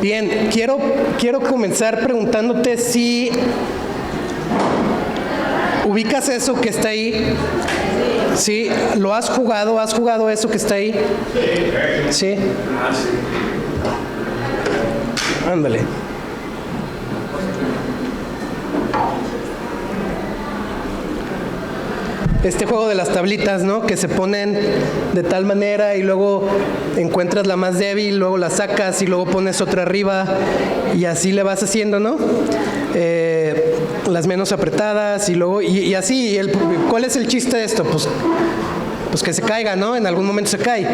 Bien, quiero comenzar preguntándote si ubicas eso que está ahí. ¿Sí? ¿Lo has jugado? ¿Has jugado eso que está ahí? ¿Sí? Ándale. Este juego de las tablitas, ¿no? Que se ponen de tal manera y luego encuentras la más débil, luego la sacas y luego pones otra arriba y así le vas haciendo, ¿no? Las menos apretadas y luego y así. ¿Cuál es el chiste de esto? Pues que se caiga, ¿no? En algún momento se cae.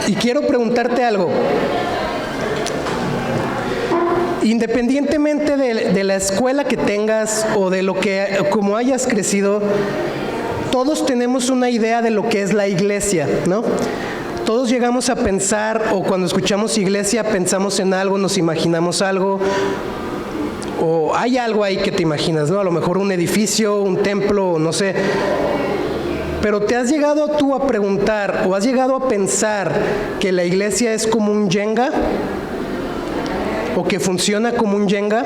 Y quiero preguntarte algo. Independientemente de la escuela que tengas o de lo que, como hayas crecido, todos tenemos una idea de lo que es la iglesia, ¿no? Todos llegamos a pensar, o cuando escuchamos iglesia pensamos en algo, nos imaginamos algo, o hay algo ahí que te imaginas, ¿no? A lo mejor un edificio, un templo, no sé. Pero ¿te has llegado tú a preguntar o has llegado a pensar que la iglesia es como un Jenga? ¿O que funciona como un Jenga?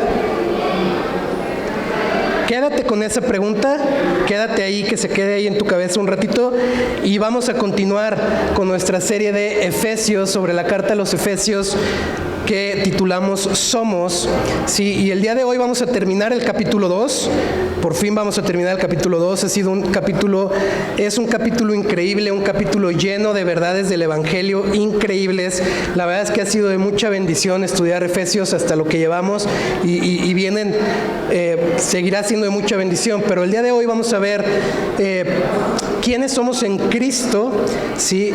Quédate con esa pregunta, quédate ahí, que se quede ahí en tu cabeza un ratito y vamos a continuar con nuestra serie de Efesios, sobre la carta a los Efesios, que titulamos Somos, sí, y el día de hoy vamos a terminar el capítulo 2, por fin vamos a terminar el capítulo 2, es un capítulo increíble, un capítulo lleno de verdades del Evangelio increíbles. La verdad es que ha sido de mucha bendición estudiar Efesios hasta lo que llevamos y vienen, seguirá siendo de mucha bendición, pero el día de hoy vamos a ver quiénes somos en Cristo, sí.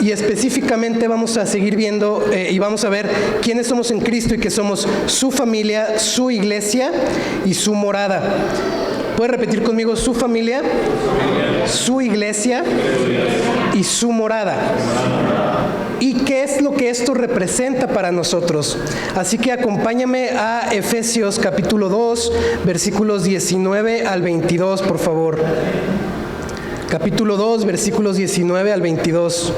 Y específicamente vamos a seguir viendo y vamos a ver quiénes somos en Cristo y que somos su familia, su iglesia y su morada. ¿Puedes repetir conmigo? Su familia, su iglesia y su morada. ¿Y qué es lo que esto representa para nosotros? Así que acompáñame a Efesios capítulo 2, versículos 19 al 22, por favor. Capítulo 2, versículos 19 al 22.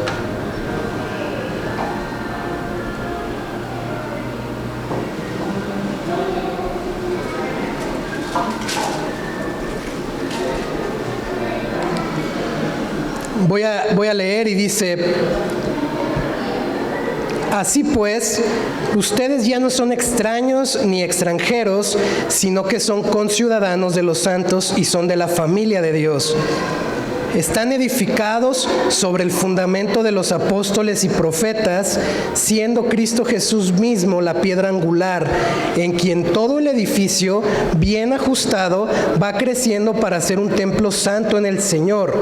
Voy a leer y dice: así pues, ustedes ya no son extraños ni extranjeros, sino que son conciudadanos de los santos y son de la familia de Dios. Están edificados sobre el fundamento de los apóstoles y profetas, siendo Cristo Jesús mismo la piedra angular, en quien todo el edificio, bien ajustado, va creciendo para ser un templo santo en el Señor.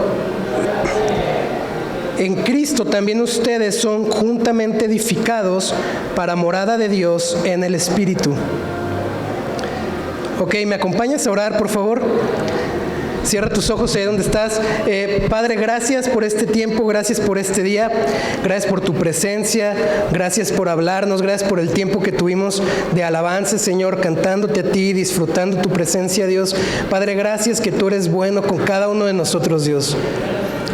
En Cristo también ustedes son juntamente edificados para morada de Dios en el Espíritu. Ok, ¿me acompañas a orar, por favor? Cierra tus ojos ahí donde estás. Padre, gracias por este tiempo, gracias por este día, gracias por tu presencia, gracias por hablarnos, gracias por el tiempo que tuvimos de alabanza, Señor, cantándote a ti, disfrutando tu presencia, Dios. Padre, gracias que tú eres bueno con cada uno de nosotros, Dios.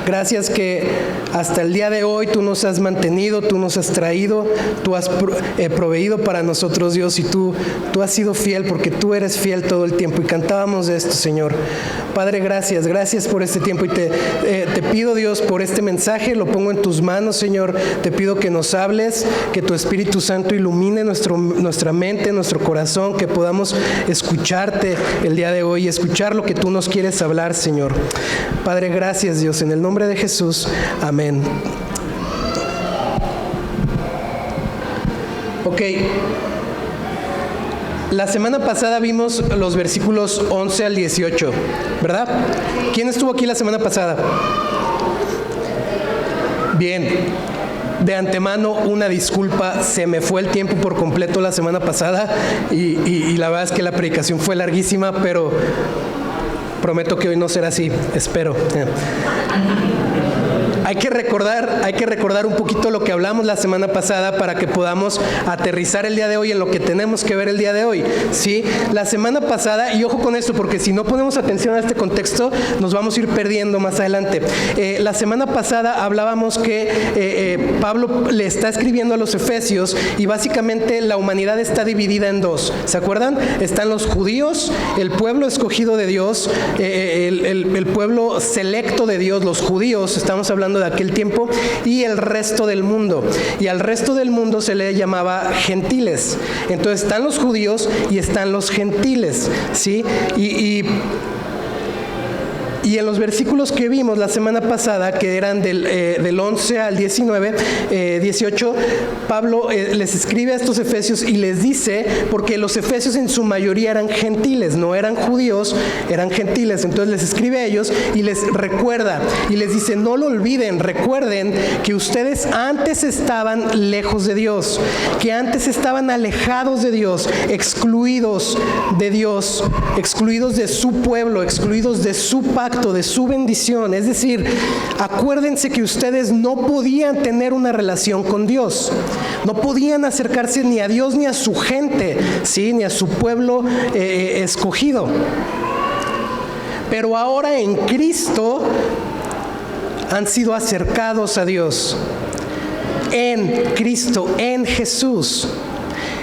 Gracias que hasta el día de hoy tú nos has mantenido, tú nos has traído, tú has proveído para nosotros, Dios, y tú has sido fiel porque tú eres fiel todo el tiempo. Y cantábamos de esto, Señor. Padre, gracias por este tiempo y te pido, Dios, por este mensaje, lo pongo en tus manos, Señor. Te pido que nos hables, que tu Espíritu Santo ilumine nuestra mente, nuestro corazón, que podamos escucharte el día de hoy y escuchar lo que tú nos quieres hablar, Señor. Padre, gracias, Dios, en el nombre de Jesús. Amén. Ok. La semana pasada vimos los versículos 11 al 18, ¿verdad? ¿Quién estuvo aquí la semana pasada? Bien. De antemano, una disculpa, se me fue el tiempo por completo la semana pasada y la verdad es que la predicación fue larguísima, pero prometo que hoy no será así, espero. hay que recordar un poquito lo que hablamos la semana pasada para que podamos aterrizar el día de hoy en lo que tenemos que ver el día de hoy, ¿sí? La semana pasada, y ojo con esto, porque si no ponemos atención a este contexto, nos vamos a ir perdiendo más adelante. La semana pasada hablábamos que Pablo le está escribiendo a los efesios y básicamente la humanidad está dividida en dos. ¿Se acuerdan? Están los judíos, el pueblo escogido de Dios, el pueblo selecto de Dios, los judíos, estamos hablando de aquel tiempo, y el resto del mundo. Y al resto del mundo se le llamaba gentiles. Entonces están los judíos y están los gentiles, ¿sí? Y en los versículos que vimos la semana pasada, que eran del 11 al 18, Pablo les escribe a estos efesios y les dice, porque los efesios en su mayoría eran gentiles, no eran judíos, eran gentiles. Entonces les escribe a ellos y les recuerda y les dice, no lo olviden, recuerden que ustedes antes estaban lejos de Dios, que antes estaban alejados de Dios, excluidos de Dios, excluidos de su pueblo, excluidos de su pacto, de su bendición. Es decir, acuérdense que ustedes no podían tener una relación con Dios, no podían acercarse ni a Dios ni a su gente, ¿sí? Ni a su pueblo escogido. Pero ahora en Cristo han sido acercados a Dios, en Cristo, en Jesús.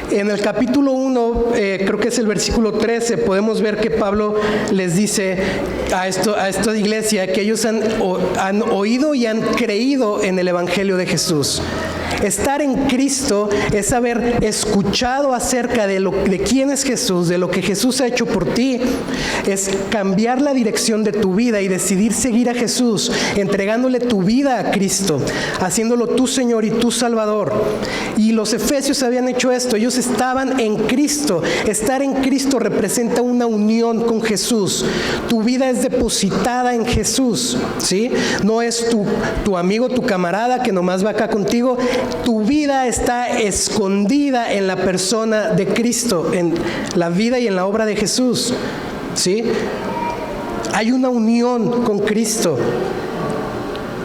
En el capítulo 1, creo que es el versículo 13, podemos ver que Pablo les dice a esta iglesia que ellos han oído y han creído en el Evangelio de Jesús. Estar en Cristo es haber escuchado acerca de quién es Jesús, de lo que Jesús ha hecho por ti. Es cambiar la dirección de tu vida y decidir seguir a Jesús, entregándole tu vida a Cristo, haciéndolo tu Señor y tu Salvador. Y los efesios habían hecho esto, ellos estaban en Cristo. Estar en Cristo representa una unión con Jesús. Tu vida es depositada en Jesús, ¿sí? No es tu amigo, tu camarada que nomás va acá contigo. Tu vida está escondida en la persona de Cristo, en la vida y en la obra de Jesús, ¿sí? Hay una unión con Cristo.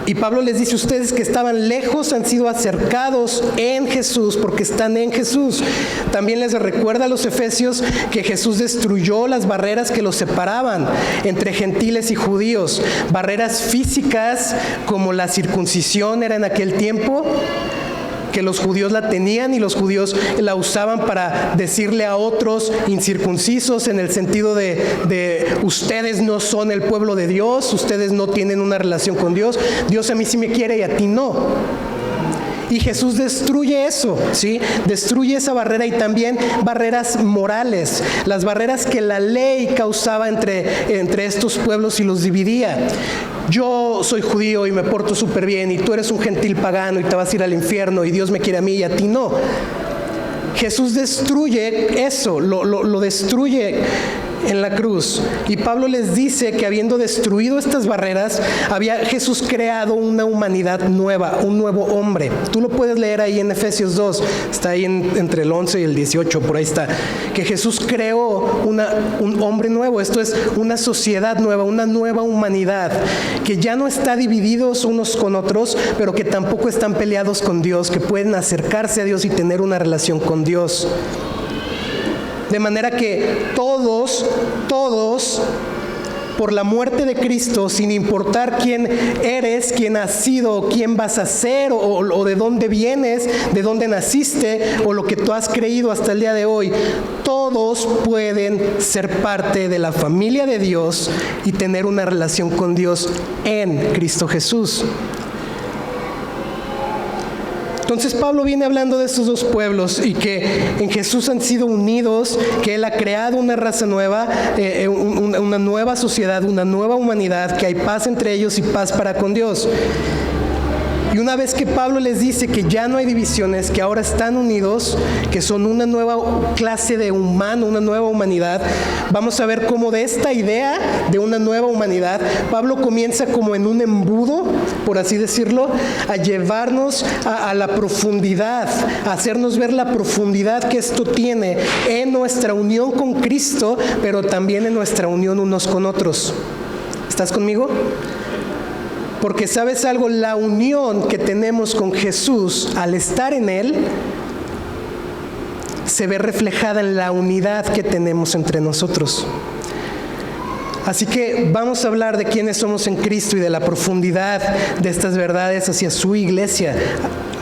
Y Pablo les dice, ustedes que estaban lejos han sido acercados en Jesús porque están en Jesús. También les recuerda a los efesios que Jesús destruyó las barreras que los separaban entre gentiles y judíos. Barreras físicas como la circuncisión era en aquel tiempo, que los judíos la tenían y los judíos la usaban para decirle a otros incircuncisos en el sentido de ustedes no son el pueblo de Dios, ustedes no tienen una relación con Dios, Dios a mí sí me quiere y a ti no. Y Jesús destruye eso, ¿sí? Destruye esa barrera y también barreras morales, las barreras que la ley causaba entre estos pueblos y los dividía. Yo soy judío y me porto súper bien y tú eres un gentil pagano y te vas a ir al infierno y Dios me quiere a mí y a ti no. Jesús destruye eso, lo destruye en la cruz. Y Pablo les dice que habiendo destruido estas barreras, había Jesús creado una humanidad nueva, un nuevo hombre. Tú lo puedes leer ahí en Efesios 2, está ahí entre el 11 y el 18, por ahí está. Que Jesús creó un hombre nuevo, esto es una sociedad nueva, una nueva humanidad, que ya no está divididos unos con otros, pero que tampoco están peleados con Dios, que pueden acercarse a Dios y tener una relación con Dios. De manera que todos, por la muerte de Cristo, sin importar quién eres, quién has sido, quién vas a ser, o de dónde vienes, de dónde naciste, o lo que tú has creído hasta el día de hoy, todos pueden ser parte de la familia de Dios y tener una relación con Dios en Cristo Jesús. Entonces Pablo viene hablando de estos dos pueblos y que en Jesús han sido unidos, que Él ha creado una raza nueva, una nueva sociedad, una nueva humanidad, que hay paz entre ellos y paz para con Dios. Y una vez que Pablo les dice que ya no hay divisiones, que ahora están unidos, que son una nueva clase de humano, una nueva humanidad, vamos a ver cómo de esta idea de una nueva humanidad, Pablo comienza como en un embudo, por así decirlo, a llevarnos a la profundidad, a hacernos ver la profundidad que esto tiene en nuestra unión con Cristo, pero también en nuestra unión unos con otros. ¿Estás conmigo? Porque sabes algo, la unión que tenemos con Jesús al estar en Él se ve reflejada en la unidad que tenemos entre nosotros. Así que vamos a hablar de quiénes somos en Cristo y de la profundidad de estas verdades hacia su iglesia,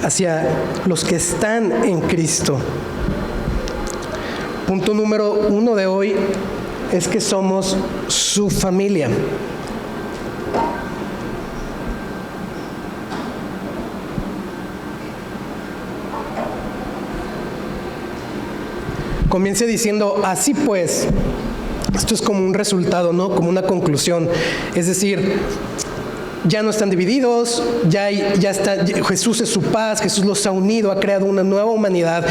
hacia los que están en Cristo. Punto número 1 de hoy es que somos su familia. Comience diciendo, así pues. Esto es como un resultado, ¿no? Como una conclusión. Es decir, ya no están divididos, ya está, Jesús es su paz, Jesús los ha unido, ha creado una nueva humanidad,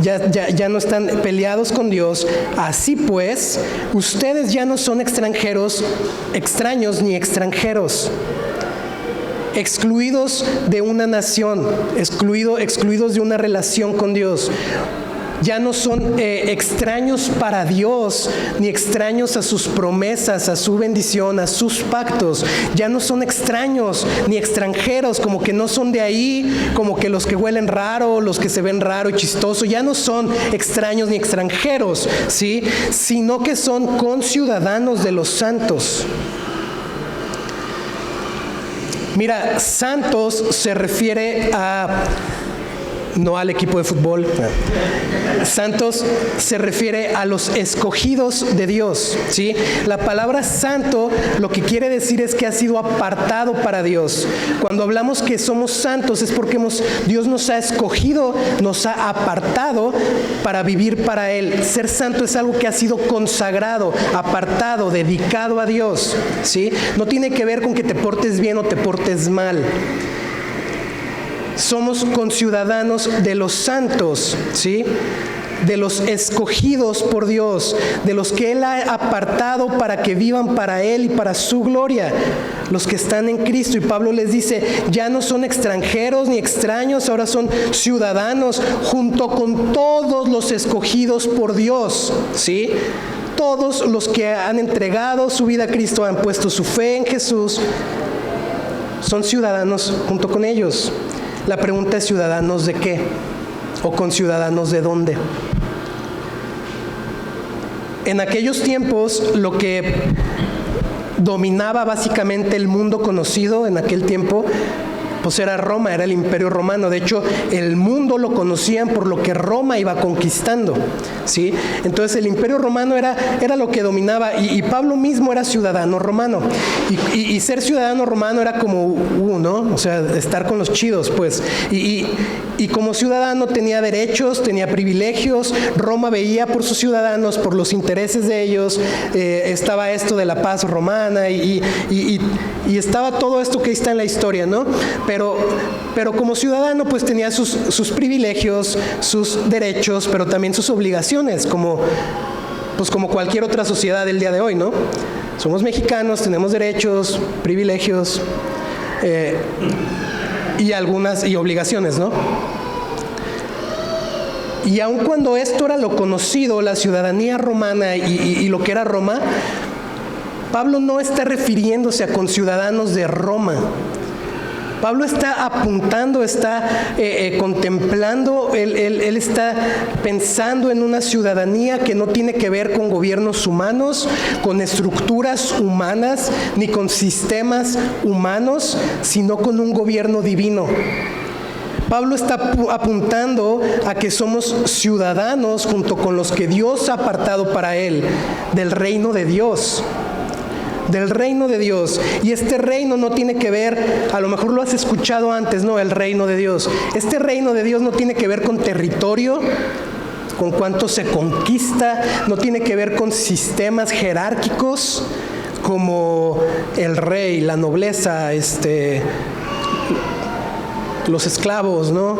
ya no están peleados con Dios. Así pues, ustedes ya no son extraños ni extranjeros, excluidos de una nación, excluidos de una relación con Dios. Ya no son extraños para Dios, ni extraños a sus promesas, a su bendición, a sus pactos. Ya no son extraños ni extranjeros, como que no son de ahí, como que los que huelen raro, los que se ven raro y chistoso. Ya no son extraños ni extranjeros, ¿sí? Sino que son conciudadanos de los santos. Mira, santos se refiere a... no al equipo de fútbol. Santos se refiere a los escogidos de Dios, ¿sí? La palabra santo lo que quiere decir es que ha sido apartado para Dios. Cuando hablamos que somos santos es porque Dios nos ha escogido, nos ha apartado para vivir para Él. Ser santo es algo que ha sido consagrado, apartado, dedicado a Dios, ¿sí? No tiene que ver con que te portes bien o te portes mal. Somos conciudadanos de los santos, ¿sí? De los escogidos por Dios, de los que Él ha apartado para que vivan para Él y para su gloria, los que están en Cristo. Y Pablo les dice, ya no son extranjeros ni extraños, ahora son ciudadanos junto con todos los escogidos por Dios, ¿sí? Todos los que han entregado su vida a Cristo, han puesto su fe en Jesús, son ciudadanos junto con ellos. La pregunta es, ¿ciudadanos de qué? ¿O conciudadanos de dónde? En aquellos tiempos, lo que dominaba básicamente el mundo conocido en aquel tiempo, pues era Roma, era el Imperio Romano. De hecho, el mundo lo conocían por lo que Roma iba conquistando, ¿sí? Entonces, el Imperio Romano era lo que dominaba, y Pablo mismo era ciudadano romano. Y ser ciudadano romano era como, ¿no? O sea, estar con los chidos, pues. Y como ciudadano tenía derechos, tenía privilegios. Roma veía por sus ciudadanos, por los intereses de ellos. Estaba esto de la paz romana y estaba todo esto que está en la historia, ¿no? Pero como ciudadano pues tenía sus privilegios, sus derechos, pero también sus obligaciones, como cualquier otra sociedad del día de hoy, ¿no? Somos mexicanos, tenemos derechos, privilegios y obligaciones, ¿no? Y aun cuando esto era lo conocido, la ciudadanía romana y lo que era Roma, Pablo no está refiriéndose a conciudadanos de Roma. Pablo está apuntando, está contemplando, él está pensando en una ciudadanía que no tiene que ver con gobiernos humanos, con estructuras humanas, ni con sistemas humanos, sino con un gobierno divino. Pablo está apuntando a que somos ciudadanos junto con los que Dios ha apartado para Él, del reino de Dios. Del reino de Dios. Y este reino no tiene que ver, a lo mejor lo has escuchado antes, ¿no? El reino de Dios. Este reino de Dios no tiene que ver con territorio, con cuánto se conquista, no tiene que ver con sistemas jerárquicos como el rey, la nobleza, los esclavos, ¿no?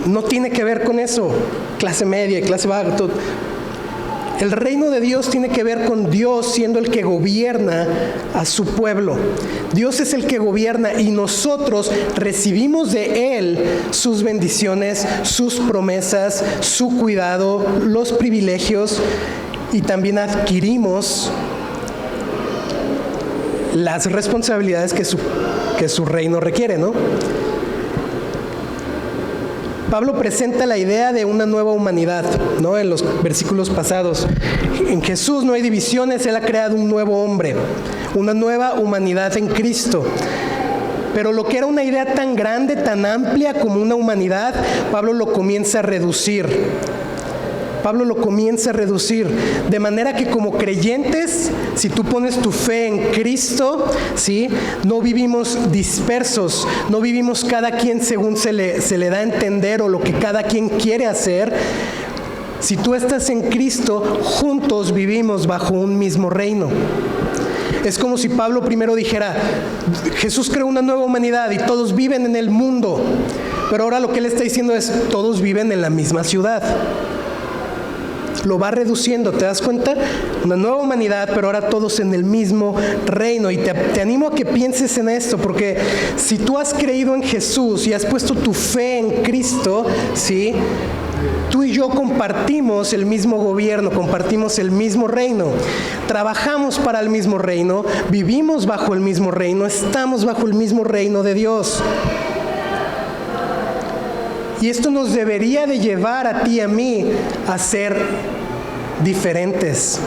No tiene que ver con eso, clase media y clase baja, todo. El reino de Dios tiene que ver con Dios siendo el que gobierna a su pueblo. Dios es el que gobierna y nosotros recibimos de Él sus bendiciones, sus promesas, su cuidado, los privilegios, y también adquirimos las responsabilidades que su reino requiere, ¿no? Pablo presenta la idea de una nueva humanidad, ¿no? En los versículos pasados. En Jesús no hay divisiones, Él ha creado un nuevo hombre, una nueva humanidad en Cristo. Pero lo que era una idea tan grande, tan amplia como una humanidad, Pablo lo comienza a reducir. Pablo lo comienza a reducir, de manera que como creyentes, si tú pones tu fe en Cristo, ¿sí?, no vivimos dispersos, no vivimos cada quien según se le da a entender o lo que cada quien quiere hacer. Si tú estás en Cristo, juntos vivimos bajo un mismo reino. Es como si Pablo primero dijera, Jesús creó una nueva humanidad y todos viven en el mundo, pero ahora lo que él está diciendo es, todos viven en la misma ciudad. Lo va reduciendo, ¿te das cuenta? Una nueva humanidad, pero ahora todos en el mismo reino. Y te animo a que pienses en esto, porque si tú has creído en Jesús y has puesto tu fe en Cristo, ¿sí?, tú y yo compartimos el mismo gobierno, compartimos el mismo reino, trabajamos para el mismo reino, vivimos bajo el mismo reino, estamos bajo el mismo reino de Dios. Y esto nos debería de llevar a ti y a mí a ser diferentes.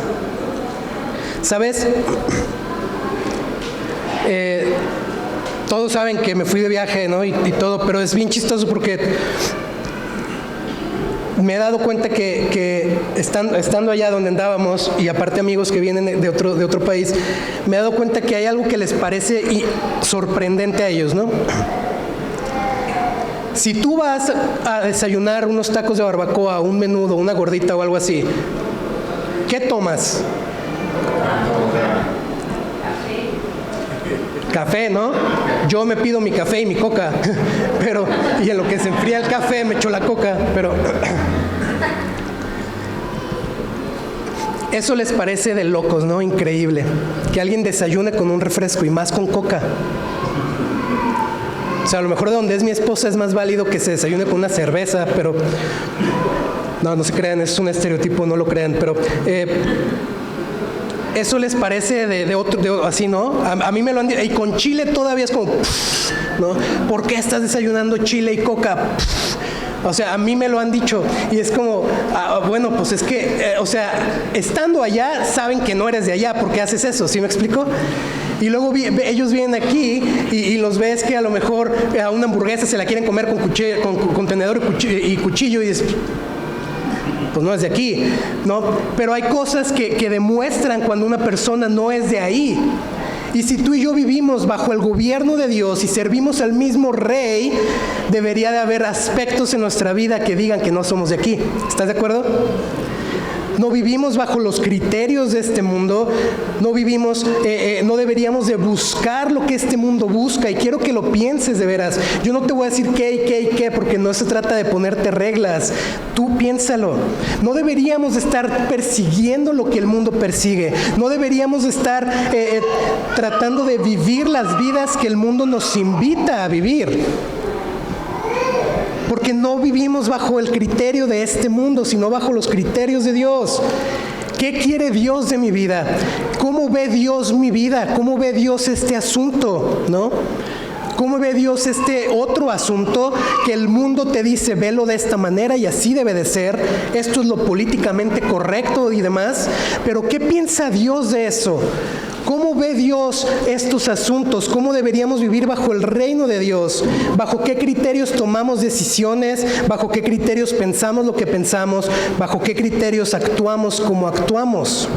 ¿Sabes? Todos saben que me fui de viaje, ¿no? Y todo, pero es bien chistoso porque me he dado cuenta que estando allá donde andábamos, y aparte amigos que vienen de otro país, me he dado cuenta que hay algo que les parece sorprendente a ellos, ¿no? Si tú vas a desayunar unos tacos de barbacoa, un menudo, una gordita o algo así, ¿qué tomas? Café, ¿no? Yo me pido mi café y mi coca, y en lo que se enfría el café me echo la coca, pero eso les parece de locos, ¿no? Increíble, que alguien desayune con un refresco y más con coca. O sea, a lo mejor de donde es mi esposa es más válido que se desayune con una cerveza, pero no se crean, es un estereotipo, no lo crean, pero eso les parece de así, ¿no? A mí me lo han dicho, y con chile todavía es como, ¿no? ¿Por qué estás desayunando chile y coca? O sea, a mí me lo han dicho y es como, bueno, pues es que, o sea, estando allá saben que no eres de allá porque haces eso, ¿sí me explico? Y luego ellos vienen aquí y los ves que a lo mejor a una hamburguesa se la quieren comer con tenedor y cuchillo y dices, pues no es de aquí, ¿no? Pero hay cosas que demuestran cuando una persona no es de ahí. Y si tú y yo vivimos bajo el gobierno de Dios y servimos al mismo Rey, debería de haber aspectos en nuestra vida que digan que no somos de aquí. ¿Estás de acuerdo? No vivimos bajo los criterios de este mundo, no deberíamos de buscar lo que este mundo busca, y quiero que lo pienses de veras. Yo no te voy a decir qué, porque no se trata de ponerte reglas, tú piénsalo. No deberíamos de estar persiguiendo lo que el mundo persigue, no deberíamos de estar tratando de vivir las vidas que el mundo nos invita a vivir. Porque no vivimos bajo el criterio de este mundo, sino bajo los criterios de Dios. ¿Qué quiere Dios de mi vida? ¿Cómo ve Dios mi vida? ¿Cómo ve Dios este asunto? ¿No? ¿Cómo ve Dios este otro asunto que el mundo te dice, velo de esta manera y así debe de ser? Esto es lo políticamente correcto y demás. Pero ¿qué piensa Dios de eso? ¿Cómo ve Dios estos asuntos? ¿Cómo deberíamos vivir bajo el reino de Dios? ¿Bajo qué criterios tomamos decisiones? ¿Bajo qué criterios pensamos lo que pensamos? ¿Bajo qué criterios actuamos como actuamos?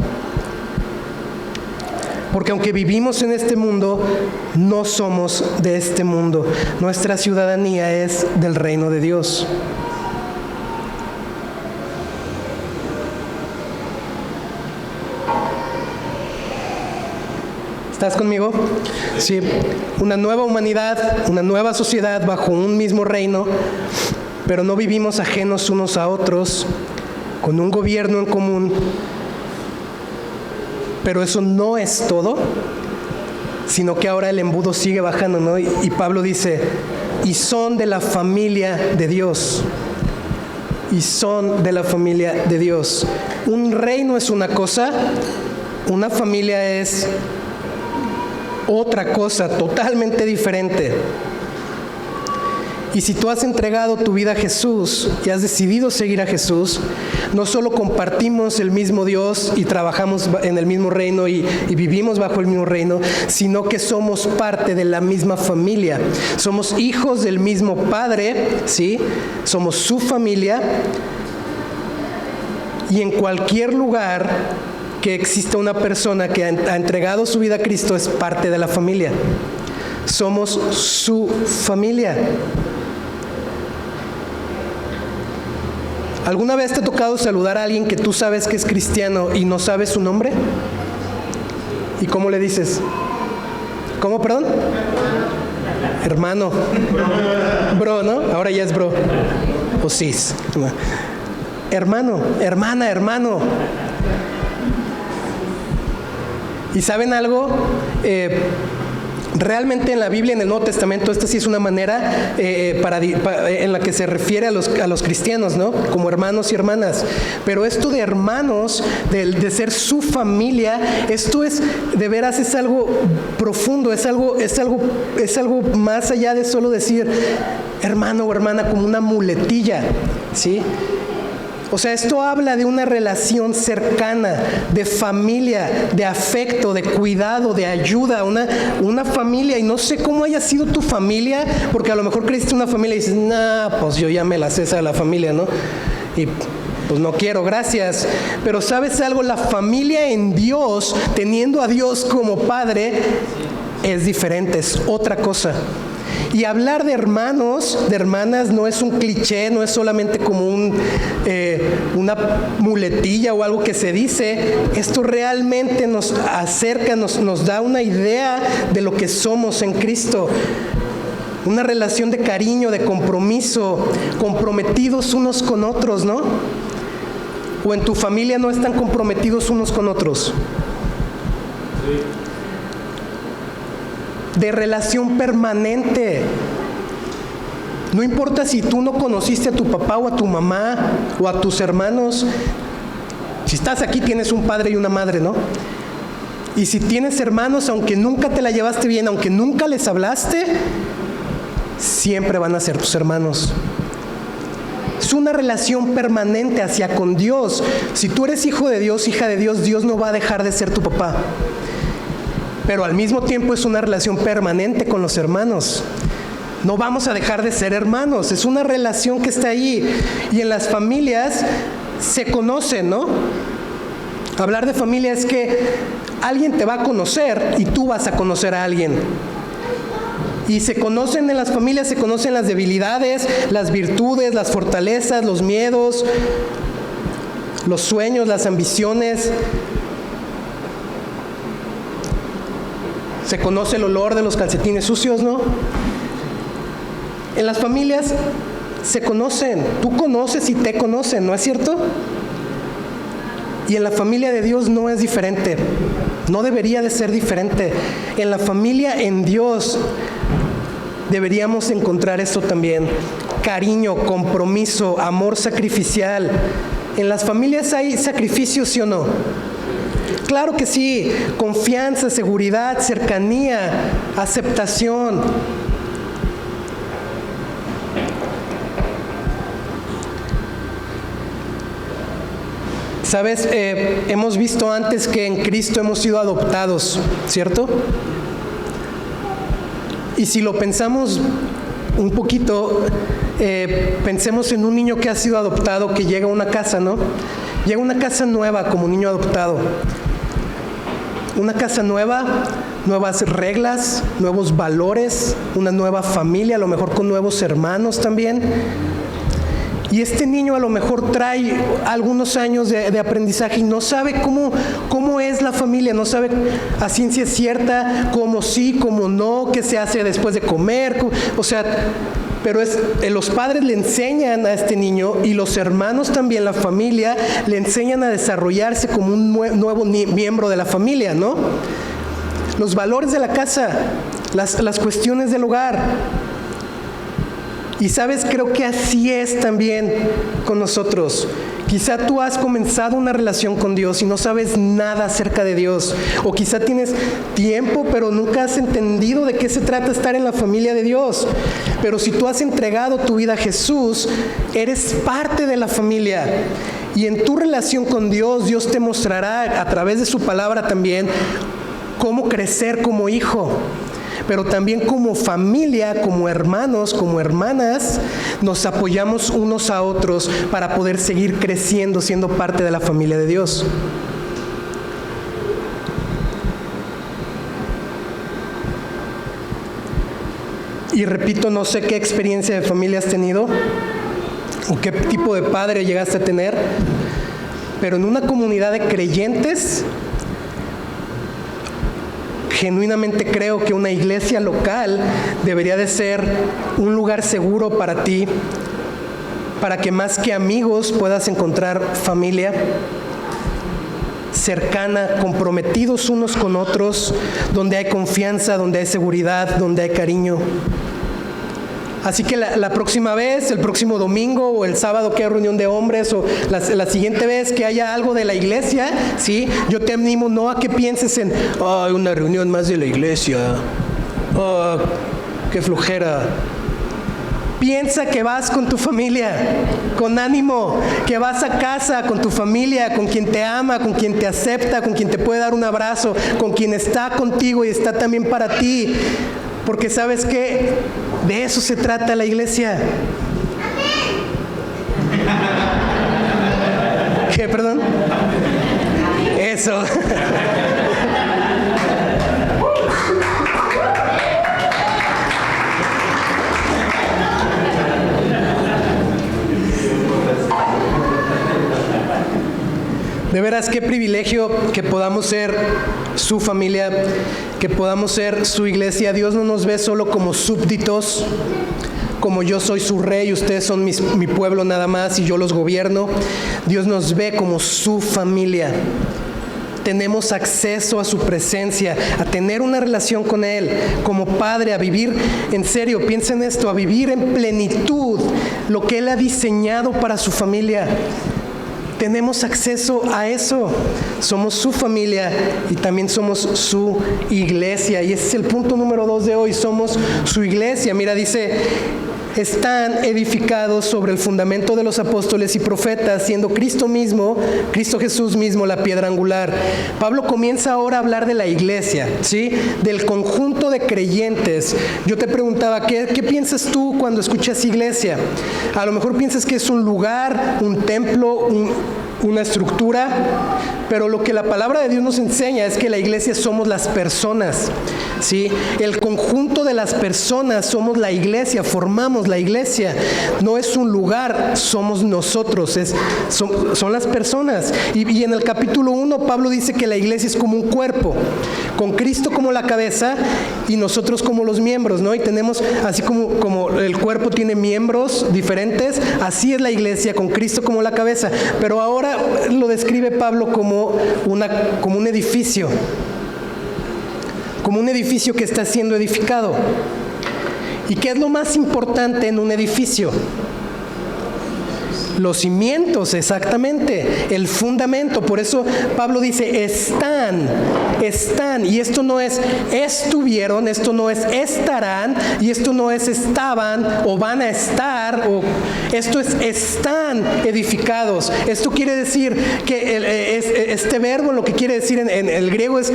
Porque aunque vivimos en este mundo, no somos de este mundo. Nuestra ciudadanía es del reino de Dios. ¿Estás conmigo? Sí, una nueva humanidad, una nueva sociedad bajo un mismo reino, pero no vivimos ajenos unos a otros, con un gobierno en común. Pero eso no es todo, sino que ahora el embudo sigue bajando, ¿no? Y Pablo dice, y son de la familia de Dios. Y son de la familia de Dios. Un reino es una cosa, una familia es otra cosa totalmente diferente. Y si tú has entregado tu vida a Jesús y has decidido seguir a Jesús, no solo compartimos el mismo Dios y trabajamos en el mismo reino y vivimos bajo el mismo reino, sino que somos parte de la misma familia. Somos hijos del mismo Padre, ¿sí? Somos su familia. Y en cualquier lugar que exista una persona que ha entregado su vida a Cristo es parte de la familia. Somos su familia. ¿Alguna vez te ha tocado saludar a alguien que tú sabes que es cristiano y no sabes su nombre? ¿Y cómo le dices? ¿Cómo, perdón? Hermano. Bro, ¿no? Ahora ya es bro. O sis. Hermano, hermana, hermano. ¿Y saben algo? Realmente en la Biblia, en el Nuevo Testamento, esta sí es una manera en la que se refiere a los cristianos, ¿no? Como hermanos y hermanas. Pero esto de hermanos, de ser su familia, esto es, de veras, es algo profundo, es algo más allá de solo decir hermano o hermana como una muletilla, ¿sí? O sea, esto habla de una relación cercana, de familia, de afecto, de cuidado, de ayuda, una familia. Y no sé cómo haya sido tu familia, porque a lo mejor creciste en una familia y dices, pues yo ya me la sé esa de la familia, ¿no? Y pues no quiero, gracias. Pero ¿sabes algo? La familia en Dios, teniendo a Dios como Padre, es diferente, es otra cosa. Y hablar de hermanos, de hermanas, no es un cliché, no es solamente como una muletilla o algo que se dice. Esto realmente nos acerca, nos da una idea de lo que somos en Cristo. Una relación de cariño, de compromiso, comprometidos unos con otros, ¿no? ¿O en tu familia no están comprometidos unos con otros? Sí. De relación permanente. No importa si tú no conociste a tu papá o a tu mamá o a tus hermanos. Si estás aquí tienes un padre y una madre, ¿no? Y si tienes hermanos, aunque nunca te la llevaste bien, aunque nunca les hablaste, siempre van a ser tus hermanos. Es una relación permanente hacia con Dios. Si tú eres hijo de Dios, hija de Dios, Dios no va a dejar de ser tu papá. Pero al mismo tiempo es una relación permanente con los hermanos. No vamos a dejar de ser hermanos, es una relación que está ahí. Y en las familias se conocen, ¿no? Hablar de familia es que alguien te va a conocer y tú vas a conocer a alguien. Y se conocen en las familias, se conocen las debilidades, las virtudes, las fortalezas, los miedos, los sueños, las ambiciones. Se conoce el olor de los calcetines sucios, ¿no? En las familias se conocen. Tú conoces y te conocen, ¿no es cierto? Y en la familia de Dios no es diferente. No debería de ser diferente. En la familia en Dios deberíamos encontrar esto también. Cariño, compromiso, amor sacrificial. ¿En las familias hay sacrificio, sí o no? Claro que sí, confianza, seguridad, cercanía, aceptación. ¿Sabes? Hemos visto antes que en Cristo hemos sido adoptados, ¿cierto? Y si lo pensamos un poquito, pensemos en un niño que ha sido adoptado, que llega a una casa, ¿no? Llega a una casa nueva como niño adoptado. Una casa nueva, nuevas reglas, nuevos valores, una nueva familia, a lo mejor con nuevos hermanos también. Y este niño a lo mejor trae algunos años de aprendizaje y no sabe cómo es la familia, no sabe a ciencia cierta cómo sí, cómo no, qué se hace después de comer, o sea, pero los padres le enseñan a este niño y los hermanos también, la familia, le enseñan a desarrollarse como un nuevo miembro de la familia, ¿no? Los valores de la casa, las cuestiones del hogar. Y sabes, creo que así es también con nosotros. Quizá tú has comenzado una relación con Dios y no sabes nada acerca de Dios. O quizá tienes tiempo, pero nunca has entendido de qué se trata estar en la familia de Dios. Pero si tú has entregado tu vida a Jesús, eres parte de la familia. Y en tu relación con Dios, Dios te mostrará a través de su palabra también cómo crecer como hijo. Pero también como familia, como hermanos, como hermanas, nos apoyamos unos a otros para poder seguir creciendo, siendo parte de la familia de Dios. Y repito, no sé qué experiencia de familia has tenido o qué tipo de padre llegaste a tener, pero en una comunidad de creyentes, genuinamente creo que una iglesia local debería de ser un lugar seguro para ti, para que más que amigos puedas encontrar familia cercana, comprometidos unos con otros, donde hay confianza, donde hay seguridad, donde hay cariño. Así que la próxima vez, el próximo domingo o el sábado que hay reunión de hombres o la siguiente vez que haya algo de la iglesia, ¿sí? Yo te animo no a que pienses en, una reunión más de la iglesia, qué flojera. Piensa que vas con tu familia, con ánimo, que vas a casa con tu familia, con quien te ama, con quien te acepta, con quien te puede dar un abrazo, con quien está contigo y está también para ti. Porque ¿sabes qué? De eso se trata la iglesia. ¿Qué, perdón? Eso. De veras, qué privilegio que podamos ser su familia, que podamos ser su iglesia. Dios no nos ve solo como súbditos, como yo soy su rey, ustedes son mi pueblo nada más y yo los gobierno. Dios nos ve como su familia. Tenemos acceso a su presencia, a tener una relación con Él, como Padre, a vivir, en serio, piensen esto, a vivir en plenitud lo que Él ha diseñado para su familia. Tenemos acceso a eso. Somos su familia y también somos su iglesia. Y ese es el punto número 2 de hoy. Somos su iglesia. Mira, dice, están edificados sobre el fundamento de los apóstoles y profetas, siendo Cristo Jesús mismo, la piedra angular. Pablo comienza ahora a hablar de la iglesia, ¿sí? Del conjunto de creyentes. Yo te preguntaba, ¿qué piensas tú cuando escuchas iglesia? A lo mejor piensas que es un lugar, un templo, una estructura, pero lo que la palabra de Dios nos enseña es que la iglesia somos las personas, ¿sí? El conjunto de las personas somos la iglesia, formamos la iglesia. No es un lugar, somos nosotros, son las personas. Y en el capítulo 1 Pablo dice que la iglesia es como un cuerpo, con Cristo como la cabeza y nosotros como los miembros, ¿no? Y tenemos, así como el cuerpo tiene miembros diferentes, así es la iglesia, con Cristo como la cabeza. Pero ahora lo describe Pablo como un edificio, como un edificio que está siendo edificado. ¿Y qué es lo más importante en un edificio? Los cimientos, exactamente, el fundamento. Por eso Pablo dice, están, y esto no es estuvieron, esto no es estarán, y esto no es estaban o van a estar, esto es están edificados. Esto quiere decir que este verbo lo que quiere decir en el griego es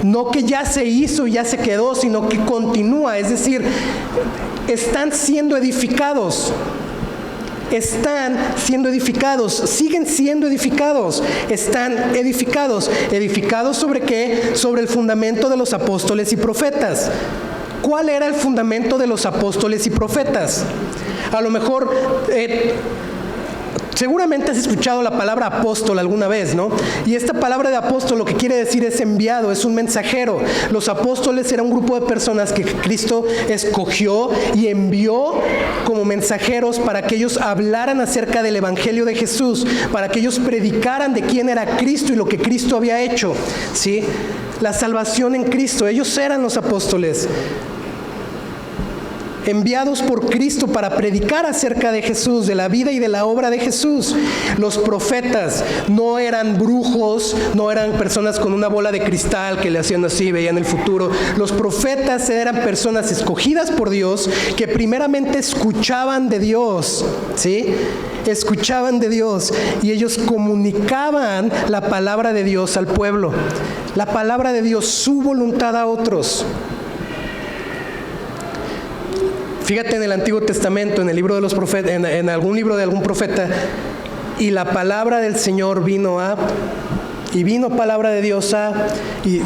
no que ya se hizo, ya se quedó, sino que continúa, es decir, están siendo edificados. Están siendo edificados, siguen siendo edificados, están edificados. ¿Edificados sobre qué? Sobre el fundamento de los apóstoles y profetas. ¿Cuál era el fundamento de los apóstoles y profetas? A lo mejor, seguramente has escuchado la palabra apóstol alguna vez, ¿no? Y esta palabra de apóstol lo que quiere decir es enviado, es un mensajero. Los apóstoles eran un grupo de personas que Cristo escogió y envió como mensajeros para que ellos hablaran acerca del evangelio de Jesús, para que ellos predicaran de quién era Cristo y lo que Cristo había hecho, ¿sí? La salvación en Cristo. Ellos eran los apóstoles. enviados por Cristo para predicar acerca de Jesús, de la vida y de la obra de Jesús. Los profetas no eran brujos, no eran personas con una bola de cristal que le hacían así, veían el futuro. Los profetas eran personas escogidas por Dios que primeramente escuchaban de Dios, ¿sí? Escuchaban de Dios y ellos comunicaban la palabra de Dios al pueblo, la palabra de Dios, su voluntad a otros. Fíjate en el Antiguo Testamento, en el libro de los profetas, en algún libro de algún profeta, y la palabra del Señor vino palabra de Dios y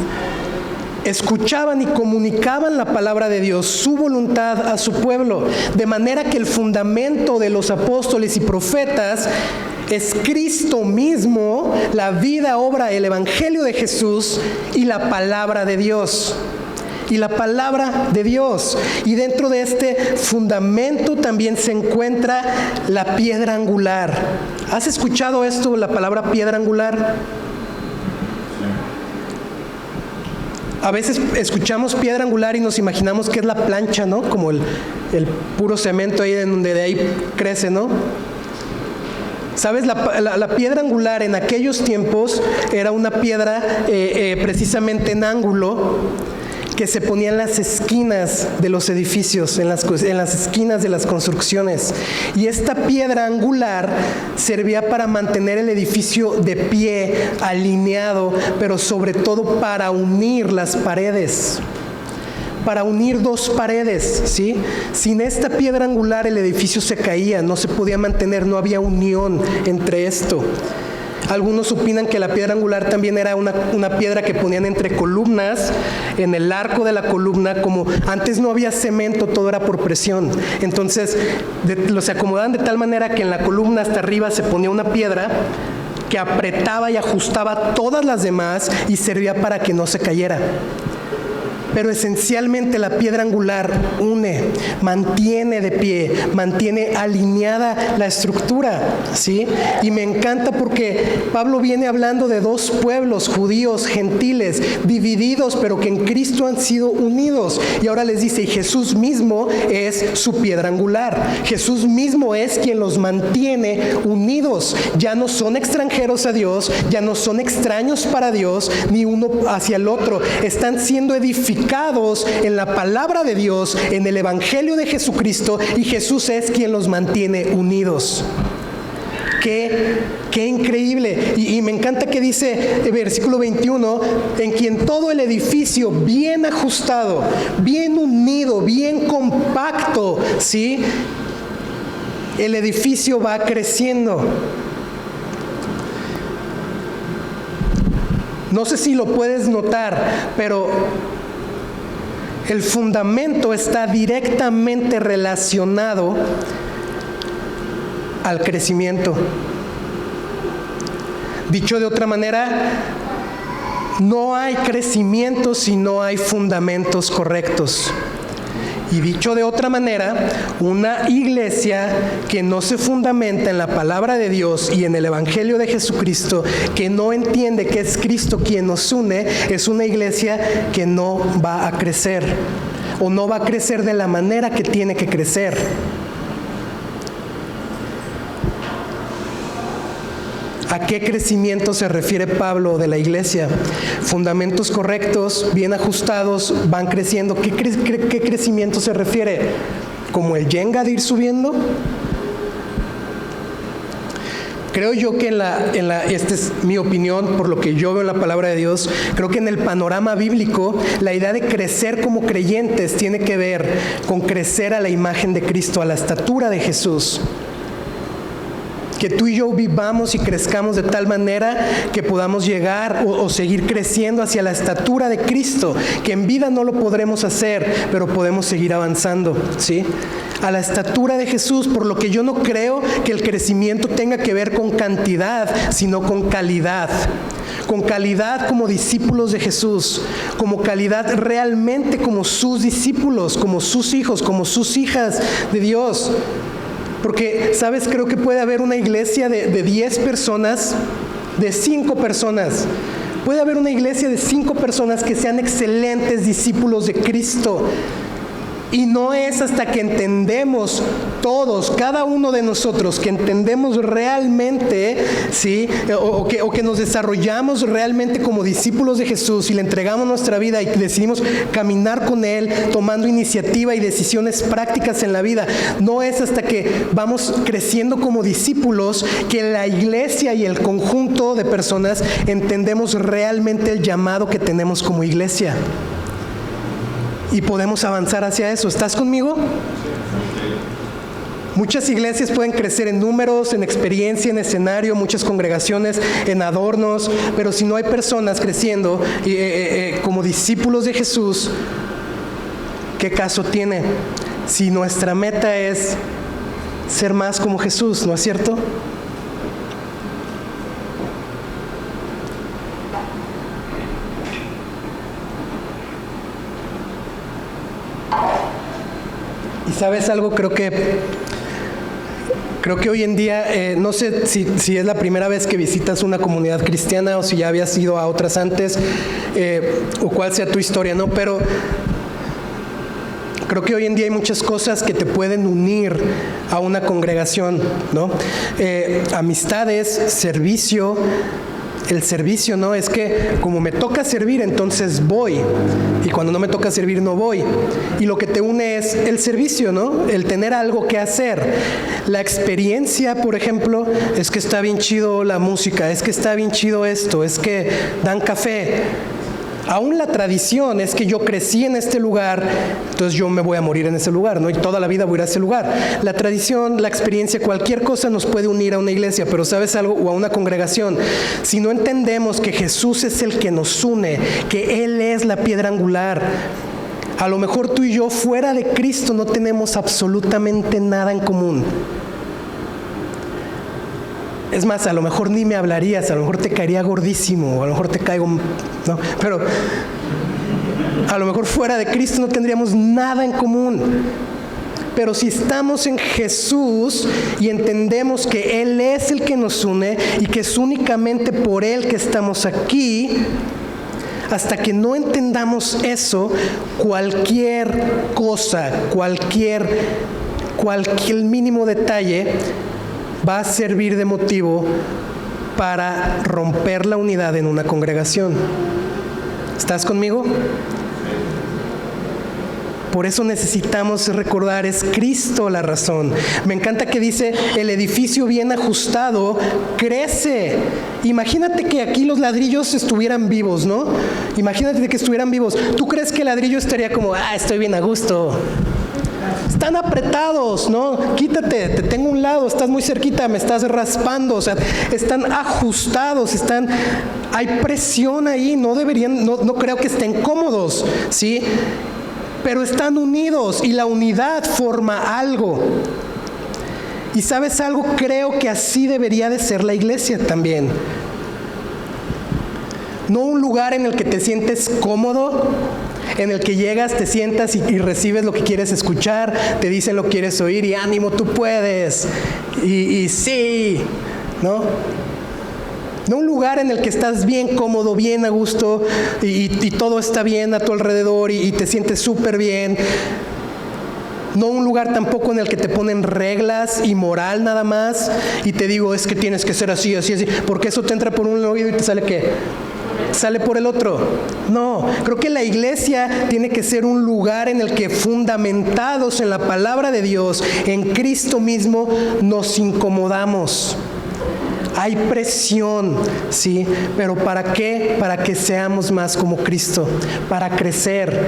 escuchaban y comunicaban la palabra de Dios, su voluntad a su pueblo, de manera que el fundamento de los apóstoles y profetas es Cristo mismo, la vida, obra, el evangelio de Jesús y la palabra de Dios. Y la palabra de Dios. Y dentro de este fundamento también se encuentra la piedra angular. ¿Has escuchado esto, la palabra piedra angular? A veces escuchamos piedra angular y nos imaginamos que es la plancha, ¿no? Como el puro cemento ahí, en donde de ahí crece, ¿no? ¿Sabes? La piedra angular en aquellos tiempos era una piedra precisamente en ángulo, que se ponía en las esquinas de los edificios, en las esquinas de las construcciones. Y esta piedra angular servía para mantener el edificio de pie, alineado, pero sobre todo para unir las paredes. Para unir dos paredes, ¿sí? Sin esta piedra angular el edificio se caía, no se podía mantener, no había unión entre esto. Algunos opinan que la piedra angular también era una piedra que ponían entre columnas, en el arco de la columna, como antes no había cemento, todo era por presión. Entonces, se acomodaban de tal manera que en la columna hasta arriba se ponía una piedra que apretaba y ajustaba todas las demás y servía para que no se cayera. Pero esencialmente la piedra angular une, mantiene de pie, mantiene alineada la estructura, ¿sí? Y me encanta porque Pablo viene hablando de dos pueblos, judíos, gentiles, divididos, pero que en Cristo han sido unidos. Y ahora les dice, y Jesús mismo es su piedra angular. Jesús mismo es quien los mantiene unidos. Ya no son extranjeros a Dios, ya no son extraños para Dios, ni uno hacia el otro. Están siendo edificados en la palabra de Dios, en el evangelio de Jesucristo, y Jesús es quien los mantiene unidos. Qué increíble. Y me encanta que dice el versículo 21, en quien todo el edificio bien ajustado, bien unido, bien compacto, ¿sí? El edificio va creciendo. No sé si lo puedes notar, pero el fundamento está directamente relacionado al crecimiento. Dicho de otra manera, no hay crecimiento si no hay fundamentos correctos. Y dicho de otra manera, una iglesia que no se fundamenta en la palabra de Dios y en el evangelio de Jesucristo, que no entiende que es Cristo quien nos une, es una iglesia que no va a crecer, o no va a crecer de la manera que tiene que crecer. ¿A qué crecimiento se refiere Pablo de la iglesia? Fundamentos correctos, bien ajustados, van creciendo. ¿Qué crecimiento se refiere? ¿Como el Jenga de ir subiendo? Creo yo que esta es mi opinión, por lo que yo veo en la palabra de Dios, creo que en el panorama bíblico, la idea de crecer como creyentes tiene que ver con crecer a la imagen de Cristo, a la estatura de Jesús. Que tú y yo vivamos y crezcamos de tal manera que podamos llegar o seguir creciendo hacia la estatura de Cristo, que en vida no lo podremos hacer, pero podemos seguir avanzando, ¿sí? A la estatura de Jesús, por lo que yo no creo que el crecimiento tenga que ver con cantidad, sino con calidad. Con calidad como discípulos de Jesús, como calidad realmente como sus discípulos, como sus hijos, como sus hijas de Dios. Porque, ¿sabes? Creo que puede haber una iglesia de 10 personas, de 5 personas. Puede haber una iglesia de 5 personas que sean excelentes discípulos de Cristo. Y no es hasta que entendemos todos, cada uno de nosotros, que entendemos realmente, ¿sí? o que nos desarrollamos realmente como discípulos de Jesús y le entregamos nuestra vida y decidimos caminar con Él, tomando iniciativa y decisiones prácticas en la vida. No es hasta que vamos creciendo como discípulos que la iglesia y el conjunto de personas entendemos realmente el llamado que tenemos como iglesia. Y podemos avanzar hacia eso. ¿Estás conmigo? Muchas iglesias pueden crecer en números, en experiencia, en escenario, muchas congregaciones en adornos, pero si no hay personas creciendo como discípulos de Jesús, ¿qué caso tiene? Si nuestra meta es ser más como Jesús, ¿no es cierto? Y ¿sabes algo? Creo que hoy en día, no sé si es la primera vez que visitas una comunidad cristiana o si ya habías ido a otras antes, o cuál sea tu historia, ¿no? Pero creo que hoy en día hay muchas cosas que te pueden unir a una congregación, ¿no? Amistades, servicio. El servicio, ¿no? Es que como me toca servir, entonces voy. Y cuando no me toca servir, no voy. Y lo que te une es el servicio, ¿no? El tener algo que hacer. La experiencia, por ejemplo, es que está bien chido la música, es que está bien chido esto, es que dan café. Aún la tradición es que yo crecí en este lugar, entonces yo me voy a morir en ese lugar, ¿no? Y toda la vida voy a ir a ese lugar. La tradición, la experiencia, cualquier cosa nos puede unir a una iglesia, pero ¿sabes algo? O a una congregación. Si no entendemos que Jesús es el que nos une, que Él es la piedra angular, a lo mejor tú y yo fuera de Cristo no tenemos absolutamente nada en común. Es más, a lo mejor ni me hablarías, a lo mejor te caería gordísimo, o a lo mejor te caigo, ¿no? Pero a lo mejor fuera de Cristo no tendríamos nada en común. Pero si estamos en Jesús y entendemos que Él es el que nos une y que es únicamente por Él que estamos aquí, hasta que no entendamos eso, cualquier cosa, cualquier mínimo detalle va a servir de motivo para romper la unidad en una congregación. ¿Estás conmigo? Por eso necesitamos recordar, es Cristo la razón. Me encanta que dice, el edificio bien ajustado crece. Imagínate que aquí los ladrillos estuvieran vivos, ¿no? Imagínate que estuvieran vivos. ¿Tú crees que el ladrillo estaría como, estoy bien a gusto? Están apretados, ¿no? Quítate, te tengo a un lado, estás muy cerquita, me estás raspando, o sea, están ajustados, hay presión ahí, no creo que estén cómodos, ¿sí? Pero están unidos y la unidad forma algo. Y ¿sabes algo? Creo que así debería de ser la iglesia también. No un lugar en el que te sientes cómodo, en el que llegas, te sientas y recibes lo que quieres escuchar, te dicen lo que quieres oír y ánimo, tú puedes, y sí, ¿no? No un lugar en el que estás bien cómodo, bien a gusto y todo está bien a tu alrededor y te sientes súper bien. No un lugar tampoco en el que te ponen reglas y moral nada más y te digo, es que tienes que ser así, así, así, porque eso te entra por un oído y te sale ¿qué? Sale por el otro. No, creo que la iglesia tiene que ser un lugar en el que, fundamentados en la palabra de Dios, en Cristo mismo, nos incomodamos. Hay presión, ¿sí? Pero ¿para qué? Para que seamos más como Cristo, para crecer.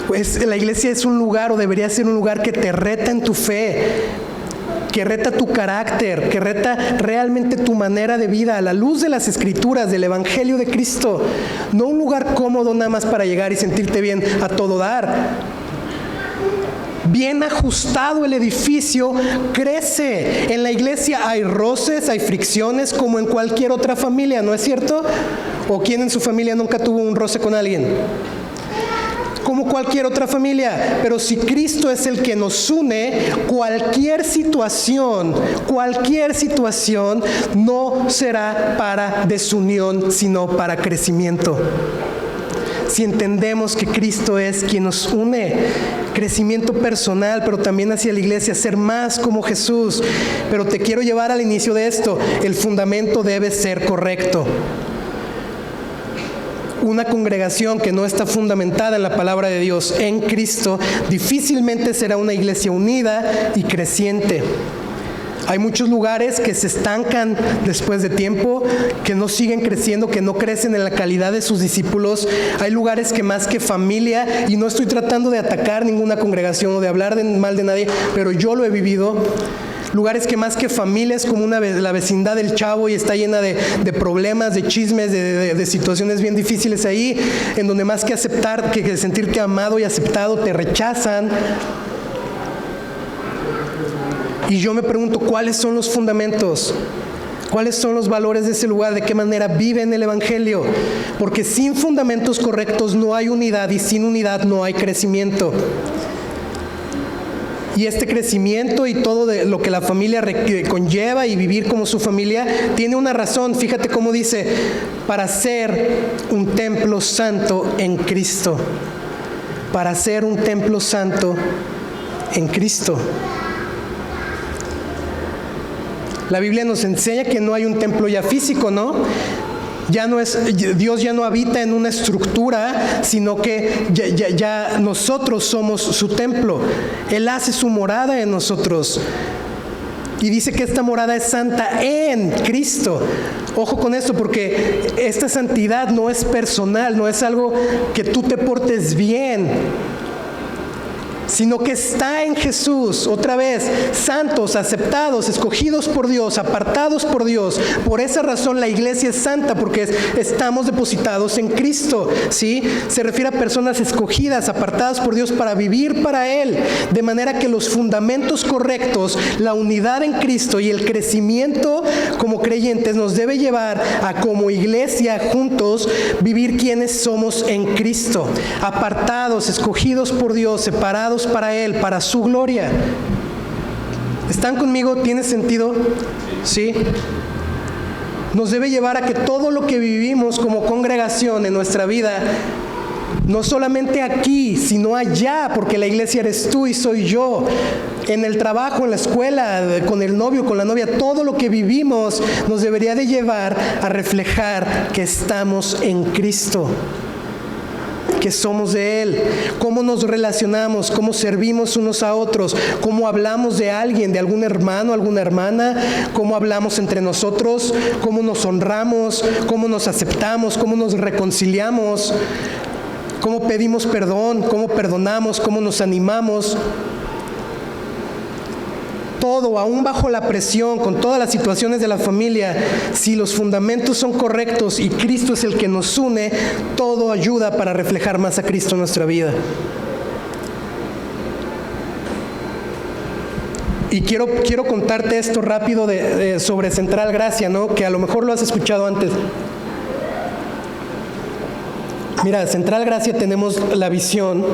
Pues la iglesia es un lugar, o debería ser un lugar, que te reta en tu fe, que reta tu carácter, que reta realmente tu manera de vida a la luz de las Escrituras, del Evangelio de Cristo. No un lugar cómodo nada más para llegar y sentirte bien a todo dar. Bien ajustado el edificio, crece. En la iglesia hay roces, hay fricciones, como en cualquier otra familia, ¿no es cierto? ¿O quién en su familia nunca tuvo un roce con alguien? Como cualquier otra familia, pero si Cristo es el que nos une, cualquier situación no será para desunión, sino para crecimiento. Si entendemos que Cristo es quien nos une, crecimiento personal, pero también hacia la iglesia, ser más como Jesús. Pero te quiero llevar al inicio de esto. El fundamento debe ser correcto. Una congregación que no está fundamentada en la palabra de Dios, en Cristo, difícilmente será una iglesia unida y creciente. Hay muchos lugares que se estancan después de tiempo, que no siguen creciendo, que no crecen en la calidad de sus discípulos. Hay lugares que más que familia, y no estoy tratando de atacar ninguna congregación o de hablar mal de nadie, pero yo lo he vivido. Lugares que más que familia es como la vecindad del Chavo y está llena de problemas, de chismes, de situaciones bien difíciles ahí, en donde más que aceptar, que sentirte amado y aceptado, te rechazan. Y yo me pregunto, ¿cuáles son los fundamentos? ¿Cuáles son los valores de ese lugar? ¿De qué manera viven el Evangelio? Porque sin fundamentos correctos no hay unidad, y sin unidad no hay crecimiento. Y este crecimiento y todo lo que la familia conlleva y vivir como su familia tiene una razón. Fíjate cómo dice: para ser un templo santo en Cristo. Para ser un templo santo en Cristo. La Biblia nos enseña que no hay un templo ya físico, ¿no? Dios ya no habita en una estructura, sino que ya nosotros somos su templo. Él hace su morada en nosotros. Y dice que esta morada es santa en Cristo. Ojo con esto, porque esta santidad no es personal, no es algo que tú te portes bien, sino que está en Jesús. Otra vez, santos, aceptados, escogidos por Dios, apartados por Dios. Por esa razón la iglesia es santa, porque estamos depositados en Cristo, ¿sí? Se refiere a personas escogidas, apartadas por Dios para vivir para Él, de manera que los fundamentos correctos, la unidad en Cristo y el crecimiento como creyentes nos debe llevar a, como iglesia, juntos, vivir quienes somos en Cristo, apartados, escogidos por Dios, separados para Él, para su gloria. ¿Están conmigo? ¿Tiene sentido? ¿Sí? Nos debe llevar a que todo lo que vivimos como congregación en nuestra vida, no solamente aquí, sino allá, porque la iglesia eres tú y soy yo, en el trabajo, en la escuela, con el novio, con la novia, todo lo que vivimos nos debería de llevar a reflejar que estamos en Cristo, que somos de Él, cómo nos relacionamos, cómo servimos unos a otros, cómo hablamos de alguien, de algún hermano, alguna hermana, cómo hablamos entre nosotros, cómo nos honramos, cómo nos aceptamos, cómo nos reconciliamos, cómo pedimos perdón, cómo perdonamos, cómo nos animamos. Todo, aún bajo la presión, con todas las situaciones de la familia, si los fundamentos son correctos y Cristo es el que nos une, todo ayuda para reflejar más a Cristo en nuestra vida. Y quiero contarte esto rápido sobre Central Gracia, ¿no? Que a lo mejor lo has escuchado antes. Mira, Central Gracia tenemos la visión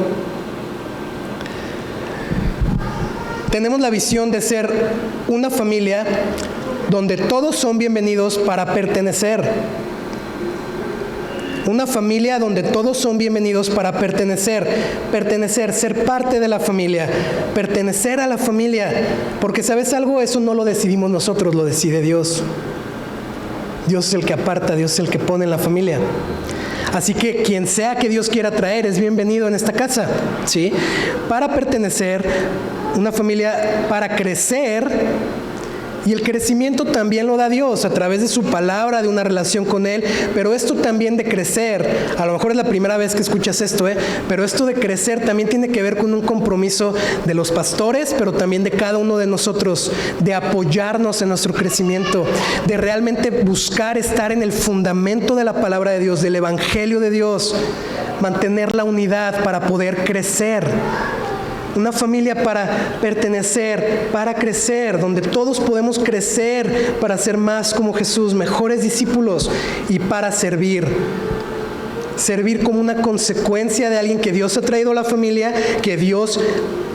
de ser una familia donde todos son bienvenidos para pertenecer. Una familia donde todos son bienvenidos para pertenecer, ser parte de la familia, pertenecer a la familia. Porque ¿sabes algo? Eso no lo decidimos nosotros, lo decide Dios. Dios es el que aparta, Dios es el que pone en la familia. Así que quien sea que Dios quiera traer es bienvenido en esta casa, ¿sí? Para pertenecer, una familia para crecer, y el crecimiento también lo da Dios a través de su palabra, de una relación con Él. Pero esto también de crecer, a lo mejor es la primera vez que escuchas esto, pero esto de crecer también tiene que ver con un compromiso de los pastores, pero también de cada uno de nosotros, de apoyarnos en nuestro crecimiento, de realmente buscar estar en el fundamento de la palabra de Dios, del Evangelio de Dios, mantener la unidad para poder crecer. Una familia para pertenecer, para crecer, donde todos podemos crecer para ser más como Jesús, mejores discípulos, y para servir. Servir como una consecuencia de alguien que Dios ha traído a la familia, que Dios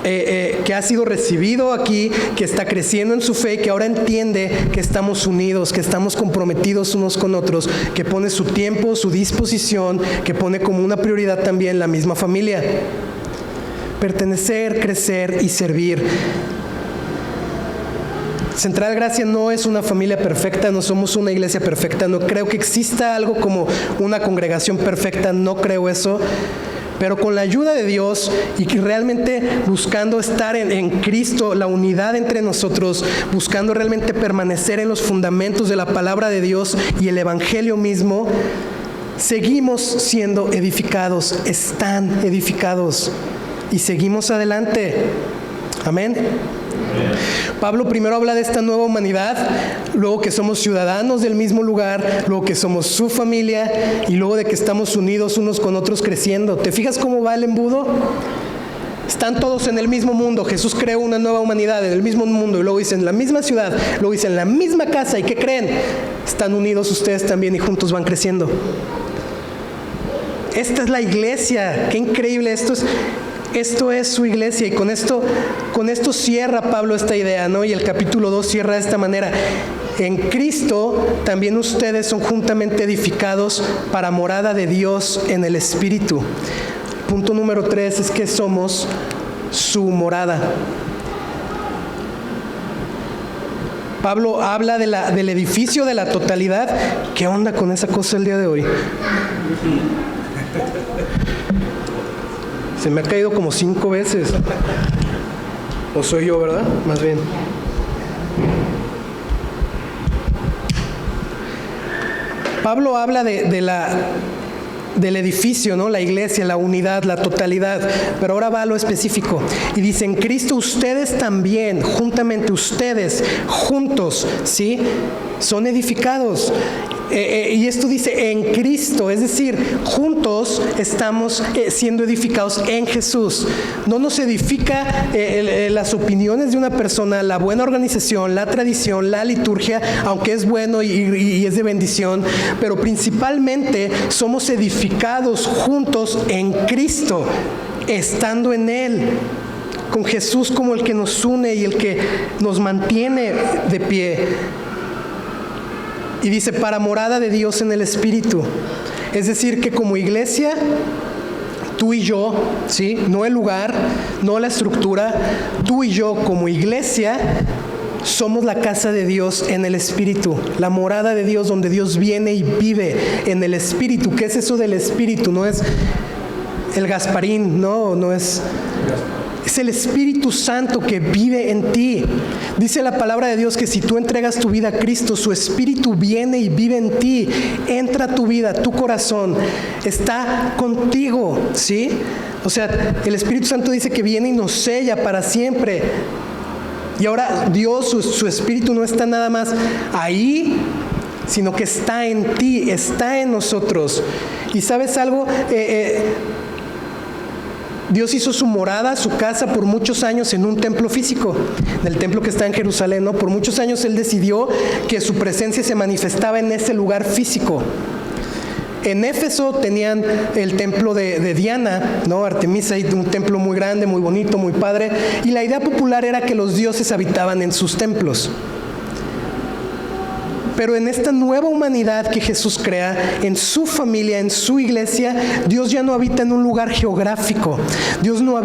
que ha sido recibido aquí, que está creciendo en su fe, que ahora entiende que estamos unidos, que estamos comprometidos unos con otros, que pone su tiempo, su disposición, que pone como una prioridad también la misma familia. pertenecer, crecer y servir. Central Gracia no es una familia perfecta, no somos una iglesia perfecta, no creo que exista algo como una congregación perfecta, no creo eso. Pero con la ayuda de Dios y que realmente buscando estar en Cristo, la unidad entre nosotros, buscando realmente permanecer en los fundamentos de la palabra de Dios y el Evangelio mismo, seguimos siendo edificados, están edificados y seguimos adelante. Amén. Pablo primero habla de esta nueva humanidad, luego que somos ciudadanos del mismo lugar, luego que somos su familia y luego de que estamos unidos unos con otros creciendo. ¿Te fijas cómo va el embudo? Están todos en el mismo mundo. Jesús creó una nueva humanidad en el mismo mundo y luego dice en la misma ciudad, luego dice en la misma casa. ¿Y qué creen? Están unidos ustedes también y juntos van creciendo. Esta es la iglesia. Qué increíble. Esto es su iglesia y con esto cierra Pablo esta idea, ¿no? Y el capítulo 2 cierra de esta manera. En Cristo también ustedes son juntamente edificados para morada de Dios en el Espíritu. Punto número 3 es que somos su morada. Pablo habla del edificio de la totalidad. ¿Qué onda con esa cosa el día de hoy? Se me ha caído como 5 veces. O soy yo, ¿verdad? Más bien. Pablo habla del edificio, ¿no? La iglesia, la unidad, la totalidad. Pero ahora va a lo específico. Y dice, en Cristo ustedes también, juntamente ustedes, juntos, ¿sí? Son edificados. Y esto dice en Cristo, es decir, juntos estamos siendo edificados en Jesús. No nos edifica las opiniones de una persona, la buena organización, la tradición, la liturgia, aunque es bueno y es de bendición, pero principalmente somos edificados juntos en Cristo, estando en Él, con Jesús como el que nos une y el que nos mantiene de pie. Y dice, para morada de Dios en el Espíritu. Es decir, que como iglesia, tú y yo, ¿sí? No el lugar, no la estructura, tú y yo como iglesia somos la casa de Dios en el Espíritu, la morada de Dios donde Dios viene y vive en el Espíritu. ¿Qué es eso del Espíritu? No es el Gasparín, no es... Es el Espíritu Santo que vive en ti. Dice la palabra de Dios que si tú entregas tu vida a Cristo, su Espíritu viene y vive en ti. Entra a tu vida, tu corazón. Está contigo, ¿sí? O sea, el Espíritu Santo dice que viene y nos sella para siempre. Y ahora Dios, su Espíritu no está nada más ahí, sino que está en ti, está en nosotros. ¿Y sabes algo? Dios hizo su morada, su casa por muchos años en un templo físico, del templo que está en Jerusalén, ¿no? Por muchos años Él decidió que su presencia se manifestaba en ese lugar físico. En Éfeso tenían el templo de Diana, ¿no? Artemisa, un templo muy grande, muy bonito, muy padre, y la idea popular era que los dioses habitaban en sus templos. Pero en esta nueva humanidad que Jesús crea, en su familia, en su iglesia, Dios ya no habita en un lugar geográfico. Dios no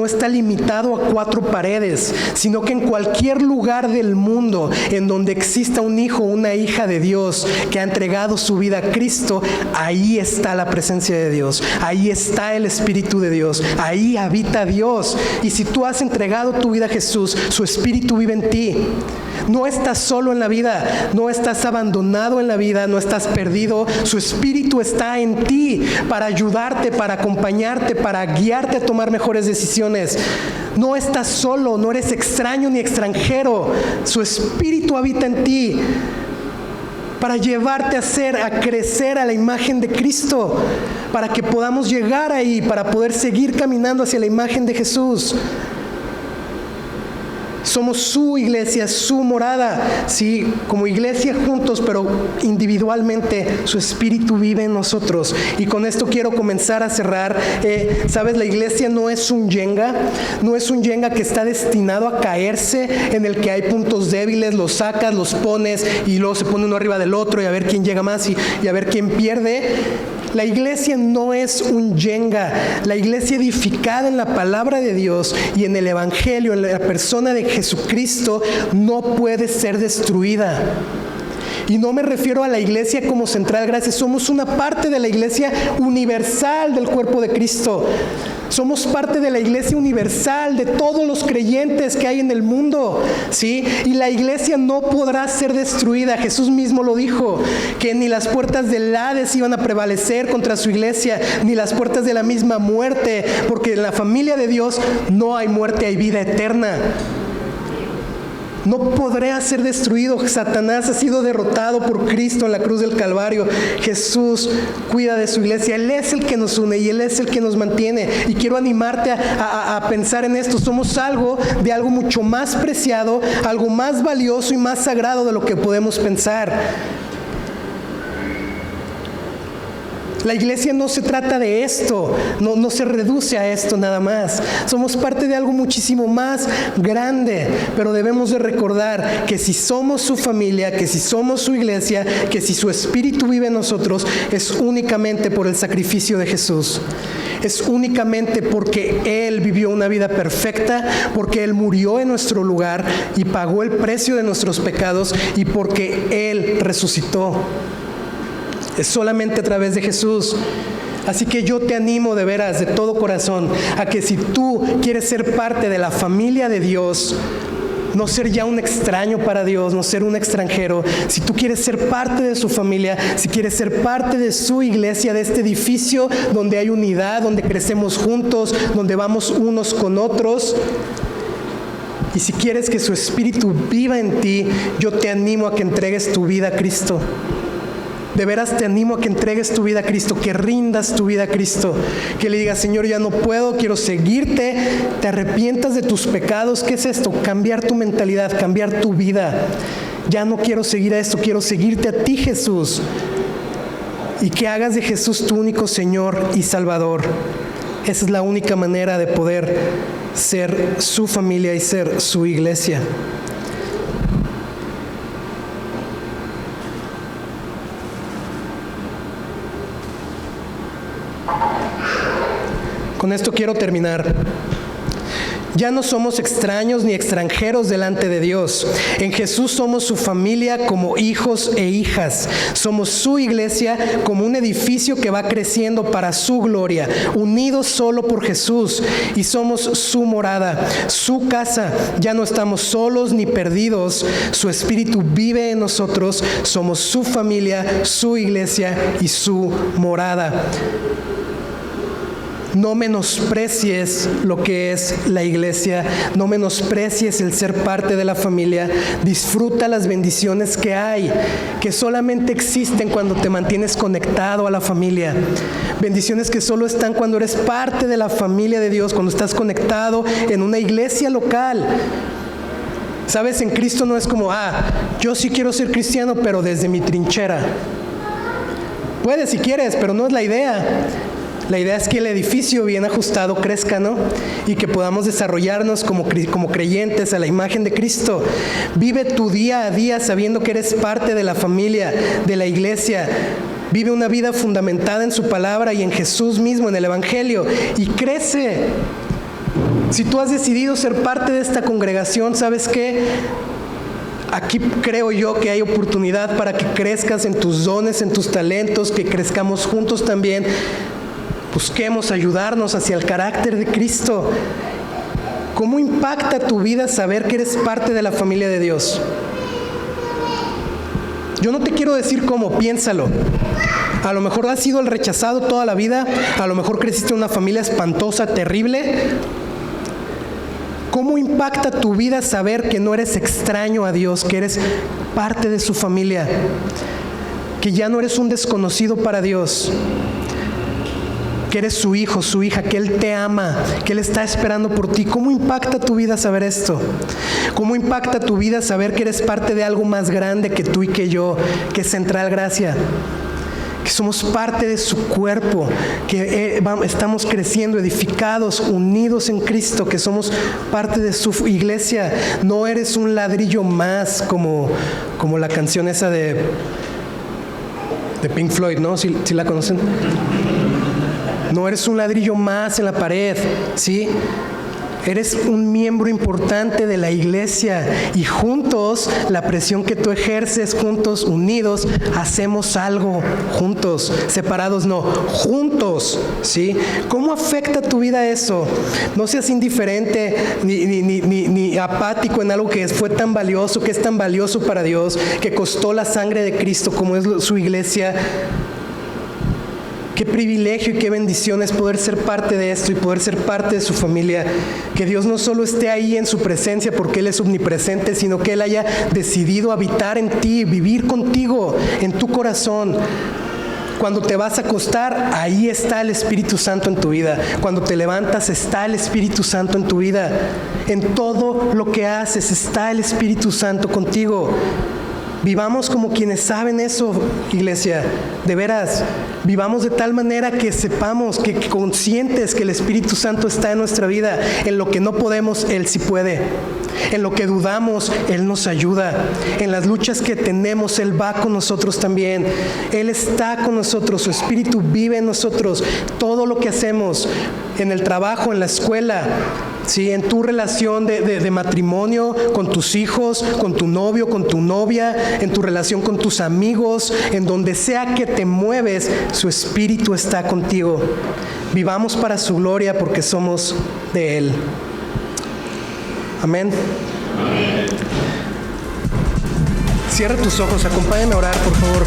está limitado a 4 paredes, sino que en cualquier lugar del mundo en donde exista un hijo o una hija de Dios que ha entregado su vida a Cristo, ahí está la presencia de Dios, ahí está el Espíritu de Dios, ahí habita Dios. Y si tú has entregado tu vida a Jesús, su Espíritu vive en ti. No estás solo en la vida, no estás abandonado en la vida, no estás perdido. Su Espíritu está en ti para ayudarte, para acompañarte, para guiarte a tomar mejores decisiones. No estás solo, no eres extraño ni extranjero. Su Espíritu habita en ti para llevarte a crecer a la imagen de Cristo, para que podamos llegar ahí, para poder seguir caminando hacia la imagen de Jesús. Somos su iglesia, su morada, sí, como iglesia juntos, pero individualmente su Espíritu vive en nosotros. Y con esto quiero comenzar a cerrar. Sabes, la iglesia no es un Jenga, no es un Jenga que está destinado a caerse, en el que hay puntos débiles, los sacas, los pones y luego se pone uno arriba del otro y a ver quién llega más y a ver quién pierde. La iglesia no es un yenga. La iglesia edificada en la palabra de Dios y en el Evangelio, en la persona de Jesucristo, no puede ser destruida. Y no me refiero a la iglesia como Central Gracia. Somos una parte de la iglesia universal del cuerpo de Cristo. Somos parte de la iglesia universal de todos los creyentes que hay en el mundo, ¿sí? Y la iglesia no podrá ser destruida. Jesús mismo lo dijo, que ni las puertas del Hades iban a prevalecer contra su iglesia, ni las puertas de la misma muerte, porque en la familia de Dios no hay muerte, hay vida eterna. No podrá ser destruido. Satanás ha sido derrotado por Cristo en la cruz del Calvario. Jesús cuida de su iglesia. Él es el que nos une y Él es el que nos mantiene. Y quiero animarte a pensar en esto. Somos algo de algo mucho más preciado, algo más valioso y más sagrado de lo que podemos pensar. La iglesia no se trata de esto, no se reduce a esto nada más. Somos parte de algo muchísimo más grande, pero debemos de recordar que si somos su familia, que si somos su iglesia, que si su Espíritu vive en nosotros, es únicamente por el sacrificio de Jesús. Es únicamente porque Él vivió una vida perfecta, porque Él murió en nuestro lugar y pagó el precio de nuestros pecados y porque Él resucitó. Es solamente a través de Jesús. Así que yo te animo de veras, de todo corazón, a que si tú quieres ser parte de la familia de Dios, no ser ya un extraño para Dios, no ser un extranjero, si tú quieres ser parte de su familia, si quieres ser parte de su iglesia, de este edificio donde hay unidad, donde crecemos juntos, donde vamos unos con otros, y si quieres que su Espíritu viva en ti, yo te animo a que entregues tu vida a Cristo. De veras te animo a que entregues tu vida a Cristo, que rindas tu vida a Cristo, que le digas, Señor, ya no puedo, quiero seguirte, te arrepientas de tus pecados. ¿Qué es esto? Cambiar tu mentalidad, cambiar tu vida. Ya no quiero seguir a esto, quiero seguirte a ti, Jesús. Y que hagas de Jesús tu único Señor y Salvador. Esa es la única manera de poder ser su familia y ser su iglesia. Con esto quiero terminar. Ya no somos extraños ni extranjeros delante de Dios. En Jesús somos su familia como hijos e hijas. Somos su iglesia como un edificio que va creciendo para su gloria, unidos solo por Jesús. Y somos su morada, su casa. Ya no estamos solos ni perdidos. Su Espíritu vive en nosotros. Somos su familia, su iglesia y su morada. No menosprecies lo que es la iglesia, no menosprecies el ser parte de la familia. Disfruta las bendiciones que hay, que solamente existen cuando te mantienes conectado a la familia. Bendiciones que solo están cuando eres parte de la familia de Dios, cuando estás conectado en una iglesia local. Sabes, en Cristo no es como, yo sí quiero ser cristiano, pero desde mi trinchera. Puedes si quieres, pero no es la idea. La idea es que el edificio bien ajustado crezca, ¿no? Y que podamos desarrollarnos como creyentes a la imagen de Cristo. Vive tu día a día sabiendo que eres parte de la familia, de la iglesia. Vive una vida fundamentada en su palabra y en Jesús mismo, en el Evangelio. Y crece. Si tú has decidido ser parte de esta congregación, ¿sabes qué? Aquí creo yo que hay oportunidad para que crezcas en tus dones, en tus talentos, que crezcamos juntos también. Busquemos ayudarnos hacia el carácter de Cristo. ¿Cómo impacta tu vida saber que eres parte de la familia de Dios? Yo no te quiero decir cómo, piénsalo. A lo mejor has sido el rechazado toda la vida, a lo mejor creciste en una familia espantosa, terrible. ¿Cómo impacta tu vida saber que no eres extraño a Dios, que eres parte de su familia, que ya no eres un desconocido para Dios? Que eres su hijo, su hija, que Él te ama, que Él está esperando por ti. ¿Cómo impacta tu vida saber esto? ¿Cómo impacta tu vida saber que eres parte de algo más grande que tú y que yo, que es Central Gracia? Que somos parte de su cuerpo, que estamos creciendo, edificados, unidos en Cristo, que somos parte de su iglesia. No eres un ladrillo más como la canción esa de de Pink Floyd, ¿no? ¿Sí la conocen? No eres un ladrillo más en la pared, ¿sí? Eres un miembro importante de la iglesia y juntos, la presión que tú ejerces, juntos, unidos, hacemos algo, juntos, separados no, juntos, ¿sí? ¿Cómo afecta tu vida eso? No seas indiferente ni apático en algo que fue tan valioso, que es tan valioso para Dios, que costó la sangre de Cristo como es su iglesia. Qué privilegio y qué bendición es poder ser parte de esto y poder ser parte de su familia. Que Dios no solo esté ahí en su presencia porque Él es omnipresente, sino que Él haya decidido habitar en ti, vivir contigo, en tu corazón. Cuando te vas a acostar, ahí está el Espíritu Santo en tu vida. Cuando te levantas, está el Espíritu Santo en tu vida. En todo lo que haces, está el Espíritu Santo contigo. Vivamos como quienes saben eso, iglesia, de veras. Vivamos de tal manera que sepamos, que conscientes que el Espíritu Santo está en nuestra vida. En lo que no podemos, Él sí puede. En lo que dudamos, Él nos ayuda. En las luchas que tenemos, Él va con nosotros también. Él está con nosotros, su Espíritu vive en nosotros. Todo lo que hacemos, en el trabajo, en la escuela, ¿sí? En tu relación de matrimonio, con tus hijos, con tu novio, con tu novia, en tu relación con tus amigos, en donde sea que te mueves, su Espíritu está contigo. Vivamos para su gloria porque somos de Él. Amén. Cierra tus ojos, acompáñame a orar, por favor.